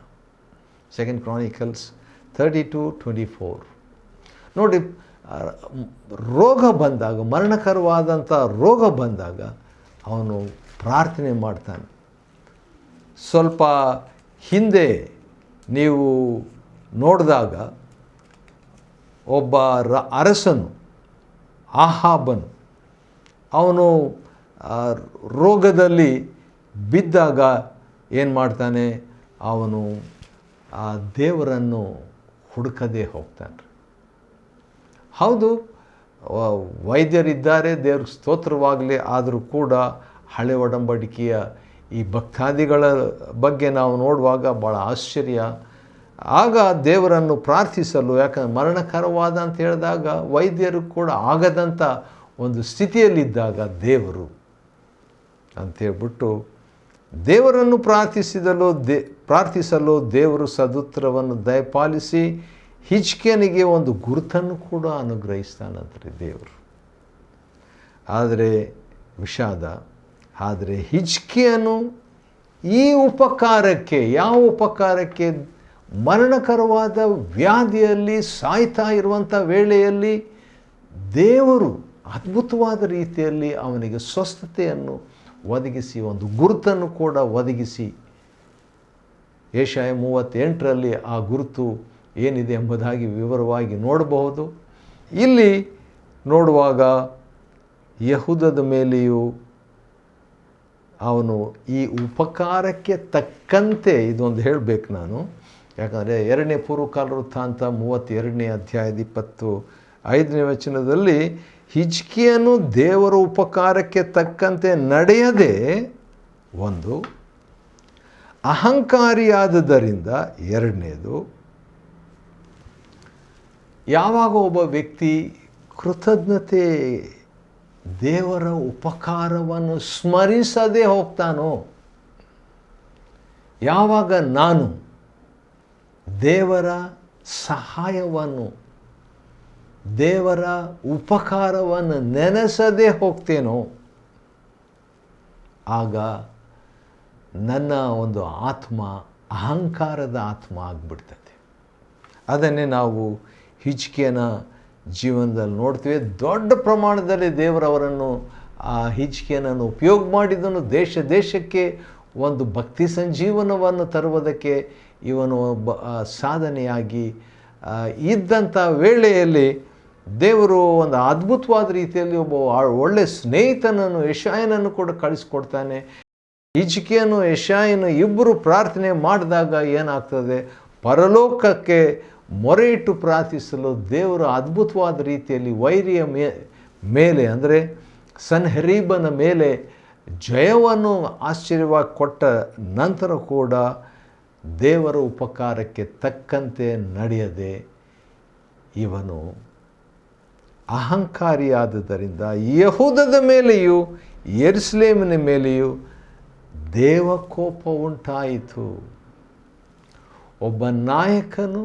2 Chronicles 32:24. ನೋಡಿ, ರೋಗ ಬಂದಾಗ, ಮರಣಕರವಾದಂಥ ರೋಗ ಬಂದಾಗ ಅವನು ಪ್ರಾರ್ಥನೆ ಮಾಡ್ತಾನೆ. ಸ್ವಲ್ಪ ಹಿಂದೆ ನೀವು ನೋಡಿದಾಗ ಒಬ್ಬ ಅರಸನು ಆಹಾಬನು, ಅವನು ರೋಗದಲ್ಲಿ ಬಿದ್ದಾಗ ಏನು ಮಾಡ್ತಾನೆ, ಅವನು ಆ ದೇವರನ್ನು ಹುಡುಕದೇ ಹೋಗ್ತಾನೆ. ಹೌದು, ವೈದ್ಯರಿದ್ದಾರೆ, ದೇವ್ರಿಗೆ ಸ್ತೋತ್ರವಾಗಲಿ. ಆದರೂ ಕೂಡ ಹಳೆ ಒಡಂಬಡಿಕೆಯ ಈ ಭಕ್ತಾದಿಗಳ ಬಗ್ಗೆ ನಾವು ನೋಡುವಾಗ ಭಾಳ ಆಶ್ಚರ್ಯ. ಆಗ ದೇವರನ್ನು ಪ್ರಾರ್ಥಿಸಲು, ಯಾಕಂದರೆ ಮರಣಕರವಾದ ಅಂತ ಹೇಳಿದಾಗ ವೈದ್ಯರು ಕೂಡ ಆಗದಂಥ ಒಂದು ಸ್ಥಿತಿಯಲ್ಲಿದ್ದಾಗ ದೇವರು ಅಂಥೇಳ್ಬಿಟ್ಟು ದೇವರನ್ನು ಪ್ರಾರ್ಥಿಸಲು ದೇವರು ಸದುತ್ತರವನ್ನು ದಯಪಾಲಿಸಿ ಹಿಜ್ಕೀಯನಿಗೆ ಒಂದು ಗುರುತನ್ನು ಕೂಡ ಅನುಗ್ರಹಿಸ್ತಾನಂತ್ರಿ ದೇವರು. ಆದರೆ ವಿಷಾದ, ಆದರೆ ಹಿಜ್ಕೀಯನು ಈ ಉಪಕಾರಕ್ಕೆ, ಯಾವ ಉಪಕಾರಕ್ಕೆ, ಮರಣಕರವಾದ ವ್ಯಾಧಿಯಲ್ಲಿ ಸಾಯ್ತಾ ಇರುವಂಥ ವೇಳೆಯಲ್ಲಿ ದೇವರು ಅದ್ಭುತವಾದ ರೀತಿಯಲ್ಲಿ ಅವನಿಗೆ ಸ್ವಸ್ಥತೆಯನ್ನು ಒದಗಿಸಿ, ಒಂದು ಗುರುತನ್ನು ಕೂಡ ಒದಗಿಸಿ, ಯೆಶಾಯ 38ರಲ್ಲಿ ಆ ಗುರುತು ಏನಿದೆ ಎಂಬುದಾಗಿ ವಿವರವಾಗಿ ನೋಡಬಹುದು. ಇಲ್ಲಿ ನೋಡುವಾಗ ಯೆಹೂದದ ಮೇಲೆಯೂ ಅವನು ಈ ಉಪಕಾರಕ್ಕೆ ತಕ್ಕಂತೆ, ಇದೊಂದು ಹೇಳಬೇಕು ನಾನು, ಯಾಕಂದರೆ 2ನೇ ಪೂರ್ವಕಾಲ ವೃತ್ತಾಂತ 32ನೇ ಅಧ್ಯಾಯದ 25ನೇ ವಚನದಲ್ಲಿ ಹಿಜ್ಕೀಯನು ದೇವರ ಉಪಕಾರಕ್ಕೆ ತಕ್ಕಂತೆ ನಡೆಯದೆ ಒಂದು ಅಹಂಕಾರಿಯಾದುದರಿಂದ, ಎರಡನೇದು ಯಾವಾಗ ಒಬ್ಬ ವ್ಯಕ್ತಿ ಕೃತಜ್ಞತೆ, ದೇವರ ಉಪಕಾರವನ್ನು ಸ್ಮರಿಸದೇ ಹೋಗ್ತಾನೋ, ಯಾವಾಗ ನಾನು ದೇವರ ಸಹಾಯವನ್ನು, ದೇವರ ಉಪಕಾರವನ್ನು ನೆನೆಸದೇ ಹೋಗ್ತೇನೋ, ಆಗ ನನ್ನ ಒಂದು ಆತ್ಮ ಅಹಂಕಾರದ ಆತ್ಮ ಆಗಿಬಿಡ್ತದೆ. ಅದನ್ನೇ ನಾವು ಹಿಜ್ಕೀಯನ ಜೀವನದಲ್ಲಿ ನೋಡ್ತೀವಿ. ದೊಡ್ಡ ಪ್ರಮಾಣದಲ್ಲಿ ದೇವರವರನ್ನು, ಆ ಹಿಜ್ಕೀಯನನ್ನು ಉಪಯೋಗ ಮಾಡಿದನು. ದೇಶಕ್ಕೆ ಒಂದು ಭಕ್ತಿ ಸಂಜೀವನವನ್ನು ತರುವುದಕ್ಕೆ ಇವನು ಒಬ್ಬ ಸಾಧನೆಯಾಗಿ ಇದ್ದಂಥ ವೇಳೆಯಲ್ಲಿ ದೇವರು ಒಂದು ಅದ್ಭುತವಾದ ರೀತಿಯಲ್ಲಿ ಒಬ್ಬ ಒಳ್ಳೆಯ ಸ್ನೇಹಿತನನ್ನು ಯೆಶಾಯನನ್ನು ಕೂಡ ಕಳಿಸ್ಕೊಡ್ತಾನೆ. ಹಿಜ್ಕೀಯನು ಯೆಶಾಯನು ಇಬ್ಬರು ಪ್ರಾರ್ಥನೆ ಮಾಡಿದಾಗ ಏನಾಗ್ತದೆ, ಪರಲೋಕಕ್ಕೆ ಮೊರೆ ಇಟ್ಟು ಪ್ರಾರ್ಥಿಸಲು ದೇವರು ಅದ್ಭುತವಾದ ರೀತಿಯಲ್ಲಿ ವೈರಿಯ ಮೇಲೆ ಅಂದರೆ ಸನ್ಹೆರೀಬನ ಮೇಲೆ ಜಯವನ್ನು ಆಶ್ಚರ್ಯವಾಗಿ ಕೊಟ್ಟ ನಂತರ ಕೂಡ ದೇವರ ಉಪಕಾರಕ್ಕೆ ತಕ್ಕಂತೆ ನಡೆಯದೆ ಇವನು ಅಹಂಕಾರಿಯಾದುದರಿಂದ ಯೆಹೂದದ ಮೇಲೆಯೂ ಯೆರೂಸಲೇಮಿನ ಮೇಲೆಯೂ ದೇವಕೋಪ ಉಂಟಾಯಿತು. ಒಬ್ಬ ನಾಯಕನು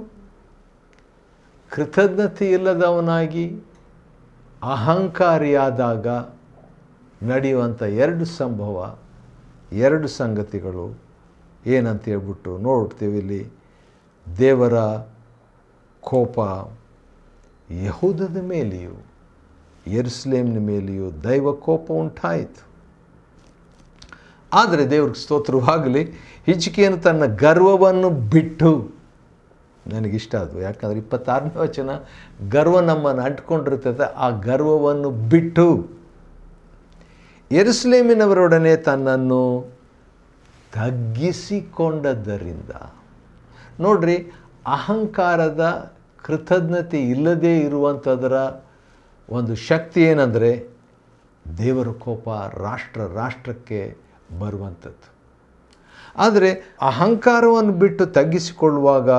ಕೃತಜ್ಞತೆ ಇಲ್ಲದವನಾಗಿ ಅಹಂಕಾರಿಯಾದಾಗ ನಡೆಯುವಂಥ ಎರಡು ಸಂಗತಿಗಳು ಏನಂತ ಹೇಳ್ಬಿಟ್ಟು ನೋಡ್ತೀವಿ ಇಲ್ಲಿ. ದೇವರ ಕೋಪ ಯೆಹೂದದ ಮೇಲೆಯೂ ಯೆರೂಸಲೇಮಿನ ಮೇಲೆಯೂ ದೈವ ಕೋಪ ಉಂಟಾಯಿತು. ಆದರೆ ದೇವ್ರಿಗೆ ಸ್ತೋತ್ರವಾಗಲಿ, ಹಿಜ್ಕೀಯನು ತನ್ನ ಗರ್ವವನ್ನು ಬಿಟ್ಟು, ನನಗಿಷ್ಟ ಅದು, ಯಾಕಂದರೆ 26ನೇ ವಚನ, ಗರ್ವ ನಮ್ಮನ್ನು ಅಂಟ್ಕೊಂಡಿರ್ತದೆ, ಆ ಗರ್ವವನ್ನು ಬಿಟ್ಟು ಯೆರೂಸಲೇಮಿನವರೊಡನೆ ತನ್ನನ್ನು ತಗ್ಗಿಸಿಕೊಂಡದ್ದರಿಂದ. ನೋಡ್ರಿ, ಅಹಂಕಾರದ ಕೃತಜ್ಞತೆ ಇಲ್ಲದೇ ಇರುವಂಥದರ ಒಂದು ಶಕ್ತಿ ಏನಂದರೆ ದೇವರ ಕೋಪ ರಾಷ್ಟ್ರಕ್ಕೆ ಬರುವಂಥದ್ದು. ಆದರೆ ಅಹಂಕಾರವನ್ನು ಬಿಟ್ಟು ತಗ್ಗಿಸಿಕೊಳ್ಳುವಾಗ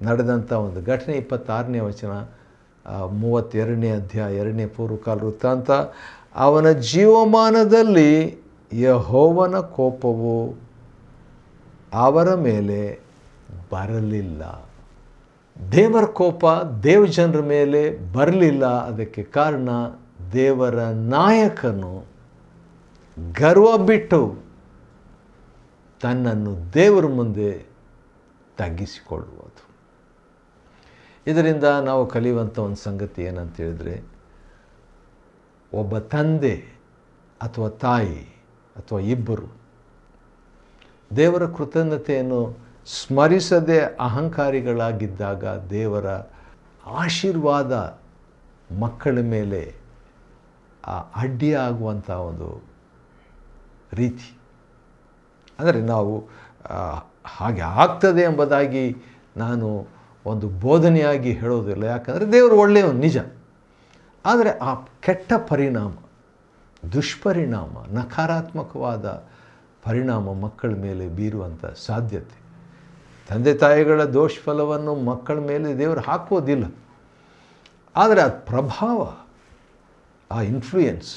ನಡೆದಂಥ ಒಂದು ಘಟನೆ 26ನೇ ವಚನ 32ನೇ ಅಧ್ಯಾಯ 2ನೇ ಪೂರ್ವಕಾಲ ವೃತ್ತಾಂತ. ಅವನ ಜೀವಮಾನದಲ್ಲಿ ಯೆಹೋವನ ಕೋಪವು ಅವರ ಮೇಲೆ ಬರಲಿಲ್ಲ. ದೇವರ ಕೋಪ ದೇವಜನರ ಮೇಲೆ ಬರಲಿಲ್ಲ. ಅದಕ್ಕೆ ಕಾರಣ ದೇವರ ನಾಯಕನು ಗರ್ವ ಬಿಟ್ಟು ತನ್ನನ್ನು ದೇವರ ಮುಂದೆ ತಗ್ಗಿಸಿಕೊಳ್ಳುವುದು. ಇದರಿಂದ ನಾವು ಕಲಿಯುವಂಥ ಒಂದು ಸಂಗತಿ ಏನಂತ ಹೇಳಿದರೆ, ಒಬ್ಬ ತಂದೆ ಅಥವಾ ತಾಯಿ ಅಥವಾ ಇಬ್ಬರು ದೇವರ ಕೃತಜ್ಞತೆಯನ್ನು ಸ್ಮರಿಸದೆ ಅಹಂಕಾರಿಗಳಾಗಿದ್ದಾಗ ದೇವರ ಆಶೀರ್ವಾದ ಮಕ್ಕಳ ಮೇಲೆ ಅಡ್ಡಿಯಾಗುವಂಥ ಒಂದು ರೀತಿ. ಅಂದರೆ ನಾವು ಹಾಗೆ ಆಗ್ತದೆ ಎಂಬುದಾಗಿ ನಾನು ಒಂದು ಬೋಧನೆಯಾಗಿ ಹೇಳೋದಿಲ್ಲ, ಯಾಕಂದರೆ ದೇವರು ಒಳ್ಳೆಯವನು ನಿಜ. ಆದರೆ ಆ ಕೆಟ್ಟ ಪರಿಣಾಮ, ದುಷ್ಪರಿಣಾಮ, ನಕಾರಾತ್ಮಕವಾದ ಪರಿಣಾಮ ಮಕ್ಕಳ ಮೇಲೆ ಬೀರುವಂಥ ಸಾಧ್ಯತೆ. ತಂದೆ ತಾಯಿಗಳ ದೋಷಫಲವನ್ನು ಮಕ್ಕಳ ಮೇಲೆ ದೇವರು ಹಾಕೋದಿಲ್ಲ, ಆದರೆ ಆ ಪ್ರಭಾವ, ಆ ಇನ್ಫ್ಲೂಯೆನ್ಸ್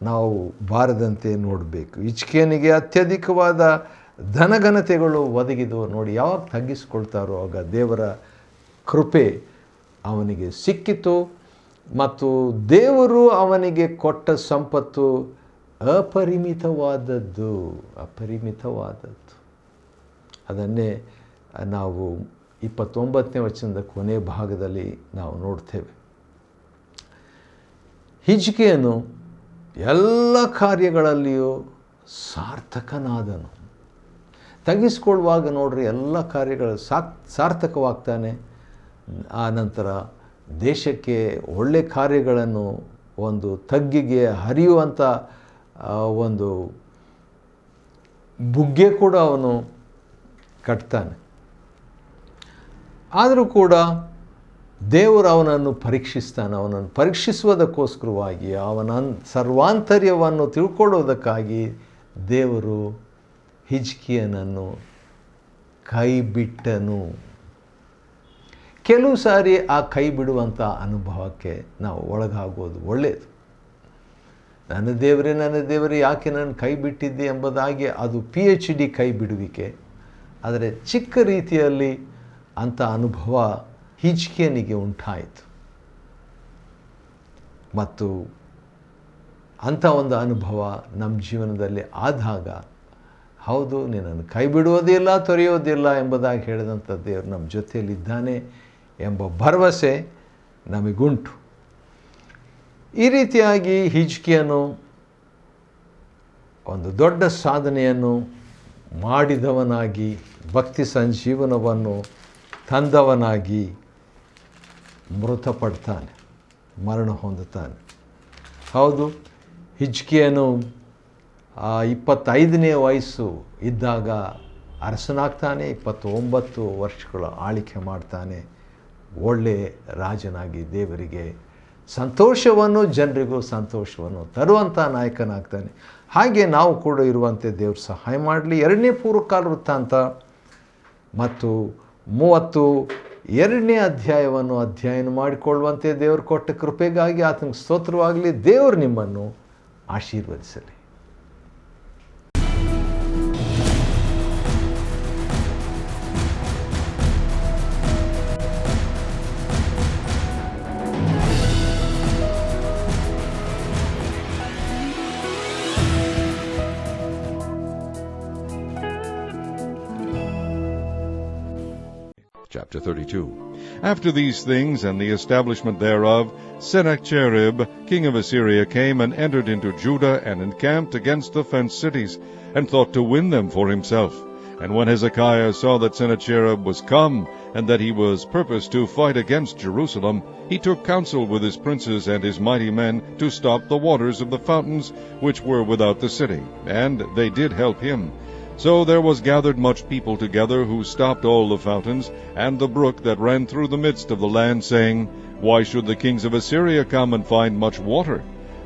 ನಾವು ಬಾರದಂತೆ ನೋಡಬೇಕು. ಹಿಜ್ಕೀಯನಿಗೆ ಅತ್ಯಧಿಕವಾದ ಧನಘನತೆಗಳು ಒದಗಿದು ನೋಡಿ, ಯಾವಾಗ ತಗ್ಗಿಸ್ಕೊಳ್ತಾರೋ ಆಗ ದೇವರ ಕೃಪೆ ಅವನಿಗೆ ಸಿಕ್ಕಿತು. ಮತ್ತು ದೇವರು ಅವನಿಗೆ ಕೊಟ್ಟ ಸಂಪತ್ತು ಅಪರಿಮಿತವಾದದ್ದು. ಅದನ್ನೇ ನಾವು 29ನೇ ವಚನದ ಕೊನೆ ಭಾಗದಲ್ಲಿ ನಾವು ನೋಡ್ತೇವೆ. ಹಿಜ್ಕೀಯನು ಎಲ್ಲ ಕಾರ್ಯಗಳಲ್ಲಿಯೂ ಸಾರ್ಥಕನಾದನು. ತಗ್ಗಿಸ್ಕೊಳ್ಳುವಾಗ ನೋಡ್ರಿ, ಎಲ್ಲ ಕಾರ್ಯಗಳು ಸಾರ್ಥಕವಾಗ್ತಾನೆ. ಆ ನಂತರ ದೇಶಕ್ಕೆ ಒಳ್ಳೆ ಕಾರ್ಯಗಳನ್ನು ಒಂದು ತಗ್ಗಿಗೆ ಹರಿಯುವಂಥ ಒಂದು ಬುಗ್ಗೆ ಕೂಡ ಅವನು ಕಟ್ತಾನೆ. ಆದರೂ ಕೂಡ ದೇವರು ಅವನನ್ನು ಪರೀಕ್ಷಿಸ್ತಾನೆ. ಅವನನ್ನು ಪರೀಕ್ಷಿಸುವುದಕ್ಕೋಸ್ಕರವಾಗಿ, ಅವನ ಸರ್ವಾಂತರ್ಯವನ್ನು ತಿಳ್ಕೊಳ್ಳೋದಕ್ಕಾಗಿ ದೇವರು ಹಿಜ್ಕೀಯನನ್ನು ಕೈ ಬಿಟ್ಟನು. ಕೆಲವು ಸಾರಿ ಆ ಕೈ ಬಿಡುವಂಥ ಅನುಭವಕ್ಕೆ ನಾವು ಒಳಗಾಗೋದು ಒಳ್ಳೆಯದು. ನನ್ನ ದೇವರೇ ಯಾಕೆ ನಾನು ಕೈ ಬಿಟ್ಟಿದ್ದೆ ಎಂಬುದಾಗಿ ಅದು PhD ಕೈ ಬಿಡುವಿಕೆ. ಆದರೆ ಚಿಕ್ಕ ರೀತಿಯಲ್ಲಿ ಅಂಥ ಅನುಭವ ಹಿಜ್ಕೀಯನಿಗೆ ಉಂಟಾಯಿತು. ಮತ್ತು ಅಂಥ ಒಂದು ಅನುಭವ ನಮ್ಮ ಜೀವನದಲ್ಲಿ ಆದಾಗ, ಹೌದು, ನಿನ್ನನ್ನು ಕೈ ಬಿಡುವುದಿಲ್ಲ, ತೊರೆಯೋದಿಲ್ಲ ಎಂಬುದಾಗಿ ಹೇಳಿದಂಥ ದೇವರು ನಮ್ಮ ಜೊತೆಯಲ್ಲಿದ್ದಾನೆ ಎಂಬ ಭರವಸೆ ನಮಗುಂಟು. ಈ ರೀತಿಯಾಗಿ ಹಿಜ್ಕೀಯನು ಒಂದು ದೊಡ್ಡ ಸಾಧನೆಯನ್ನು ಮಾಡಿದವನಾಗಿ ಭಕ್ತಿ ಸಂಜೀವನವನ್ನು ತಂದವನಾಗಿ ಮೃತಪಡ್ತಾನೆ, ಮರಣ ಹೊಂದುತ್ತಾನೆ. ಹೌದು, ಹಿಜ್ಕೀಯನು 25ನೇ ವಯಸ್ಸು ಇದ್ದಾಗ ಅರಸನಾಗ್ತಾನೆ. 29 ವರ್ಷಗಳ ಆಳ್ವಿಕೆ ಮಾಡ್ತಾನೆ. ಒಳ್ಳೆಯ ರಾಜನಾಗಿ ದೇವರಿಗೆ ಸಂತೋಷವನ್ನು, ಜನರಿಗೂ ಸಂತೋಷವನ್ನು ತರುವಂಥ ನಾಯಕನಾಗ್ತಾನೆ. ಹಾಗೆ ನಾವು ಕೂಡ ಇರುವಂತೆ ದೇವರು ಸಹಾಯ ಮಾಡಲಿ. 2ನೇ ಪೂರ್ವಕಾಲ ವೃತ್ತಾಂತ ಮತ್ತು 32ನೇ ಅಧ್ಯಾಯವನ್ನು ಅಧ್ಯಯನ ಮಾಡಿಕೊಳ್ಳುವಂತೆ ದೇವರು ಕೊಟ್ಟ ಕೃಪೆಗಾಗಿ ಆತನಿಗೆ ಸ್ತೋತ್ರವಾಗಲಿ. ದೇವರು ನಿಮ್ಮನ್ನು ಆಶೀರ್ವದಿಸಲಿ. Chapter 32. After these things and the establishment thereof, Sennacherib, king of Assyria, came and entered into Judah and encamped against the fenced cities, and thought to win them for himself. And when Hezekiah saw that Sennacherib was come, and that he was purposed to fight against Jerusalem, he took counsel with his princes and his mighty men to stop the waters of the fountains which were without the city. And they did help him. So there was gathered much people together, who stopped all the fountains, and the brook that ran through the midst of the land, saying, Why should the kings of Assyria come and find much water?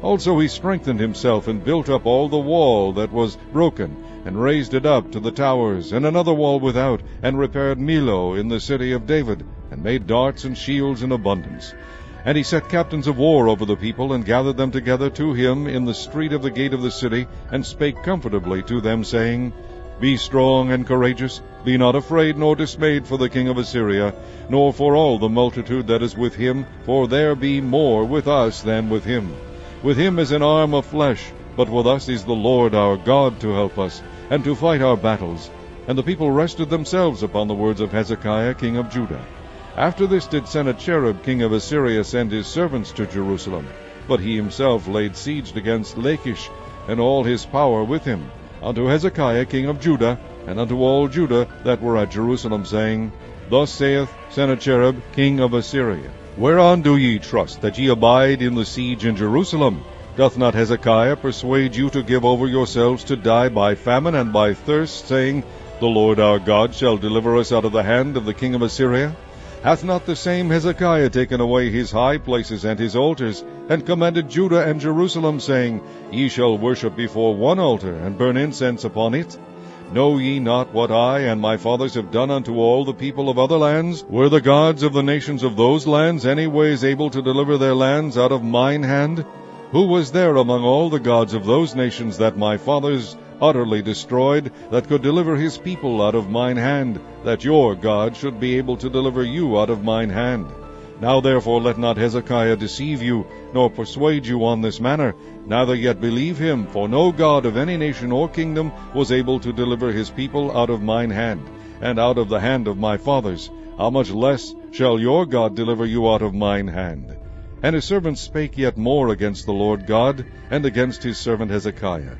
Also he strengthened himself, and built up all the wall that was broken, and raised it up to the towers, and another wall without, and repaired Millo in the city of David, and made darts and shields in abundance. And he set captains of war over the people, and gathered them together to him in the street of the gate of the city, and spake comfortably to them, saying, Be strong and courageous, be not afraid nor dismayed for the king of Assyria, nor for all the multitude that is with him, for there be more with us than with him. With him is an arm of flesh, but with us is the Lord our God to help us, and to fight our battles. And the people rested themselves upon the words of Hezekiah king of Judah. After this did Sennacherib king of Assyria send his servants to Jerusalem, but he himself laid siege against Lachish, and all his power with him, unto Hezekiah king of Judah, and unto all Judah that were at Jerusalem, saying, Thus saith Sennacherib king of Assyria, Whereon do ye trust, that ye abide in the siege in Jerusalem? Doth not Hezekiah persuade you to give over yourselves to die by famine and by thirst, saying, The Lord our God shall deliver us out of the hand of the king of Assyria? Hath not the same Hezekiah taken away his high places and his altars, and commanded Judah and Jerusalem, saying, Ye shall worship before one altar, and burn incense upon it? Know ye not what I and my fathers have done unto all the people of other lands? Were the gods of the nations of those lands any ways able to deliver their lands out of mine hand? Who was there among all the gods of those nations that my fathers utterly destroyed, that could deliver his people out of mine hand, that your God should be able to deliver you out of mine hand? Now therefore let not Hezekiah deceive you, nor persuade you on this manner, neither yet believe him, for no God of any nation or kingdom was able to deliver his people out of mine hand, and out of the hand of my fathers. How much less shall your God deliver you out of mine hand? And his servants spake yet more against the Lord God, and against his servant Hezekiah.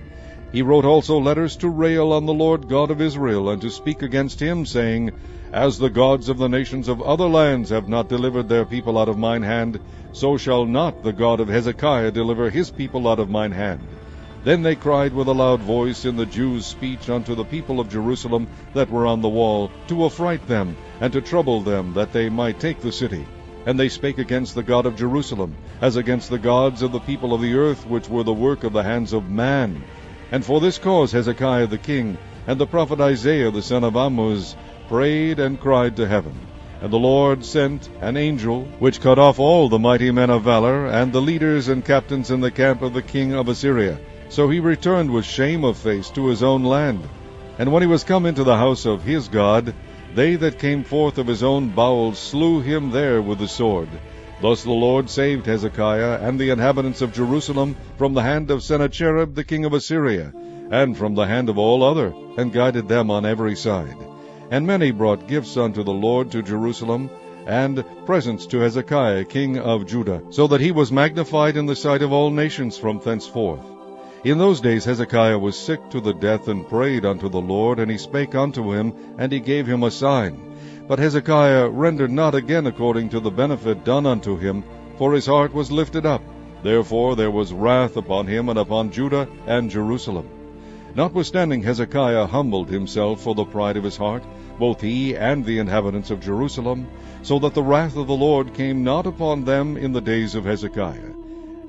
He wrote also letters to rail on the Lord God of Israel, and to speak against him, saying, As the gods of the nations of other lands have not delivered their people out of mine hand, so shall not the God of Hezekiah deliver his people out of mine hand. Then they cried with a loud voice in the Jews' speech unto the people of Jerusalem that were on the wall, to affright them, and to trouble them, that they might take the city. And they spake against the God of Jerusalem, as against the gods of the people of the earth, which were the work of the hands of man. And for this cause Hezekiah the king, and the prophet Isaiah the son of Amoz, prayed and cried to heaven. And the Lord sent an angel, which cut off all the mighty men of valor, and the leaders and captains in the camp of the king of Assyria. So he returned with shame of face to his own land. And when he was come into the house of his God, they that came forth of his own bowels slew him there with the sword. Thus the Lord saved Hezekiah and the inhabitants of Jerusalem from the hand of Sennacherib the king of Assyria, and from the hand of all other, and guided them on every side. And many brought gifts unto the Lord to Jerusalem, and presents to Hezekiah king of Judah, so that he was magnified in the sight of all nations from thenceforth. In those days Hezekiah was sick to the death, and prayed unto the Lord, and he spake unto him, and he gave him a sign. But Hezekiah rendered not again according to the benefit done unto him, for his heart was lifted up. Therefore there was wrath upon him, and upon Judah and Jerusalem. Notwithstanding Hezekiah humbled himself for the pride of his heart, both he and the inhabitants of Jerusalem, so that the wrath of the Lord came not upon them in the days of Hezekiah.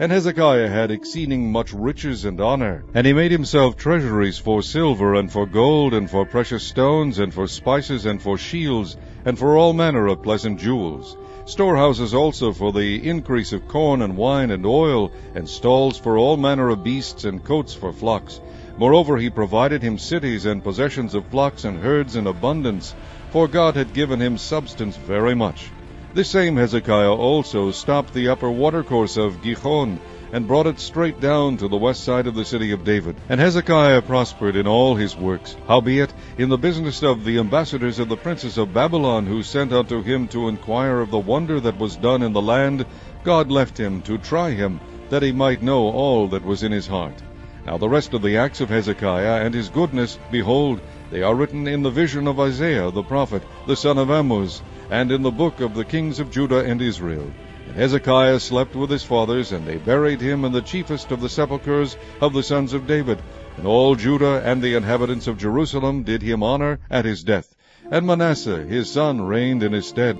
And Hezekiah had exceeding much riches and honor, and he made himself treasuries for silver, and for gold, and for precious stones, and for spices, and for shields, and for all manner of pleasant jewels. Storehouses also for the increase of corn and wine and oil, and stalls for all manner of beasts, and coats for flocks. Moreover, he provided him cities and possessions of flocks and herds in abundance, for God had given him substance very much. This same Hezekiah also stopped the upper watercourse of Gihon, and brought it straight down to the west side of the city of David. And Hezekiah prospered in all his works. Howbeit, in the business of the ambassadors of the princes of Babylon, who sent unto him to inquire of the wonder that was done in the land, God left him to try him, that he might know all that was in his heart. Now the rest of the acts of Hezekiah and his goodness, behold, they are written in the vision of Isaiah the prophet, the son of Amoz, and in the book of the kings of Judah and Israel. And Hezekiah slept with his fathers, and they buried him in the chiefest of the sepulchres of the sons of David. And all Judah and the inhabitants of Jerusalem did him honor at his death. And Manasseh his son reigned in his stead.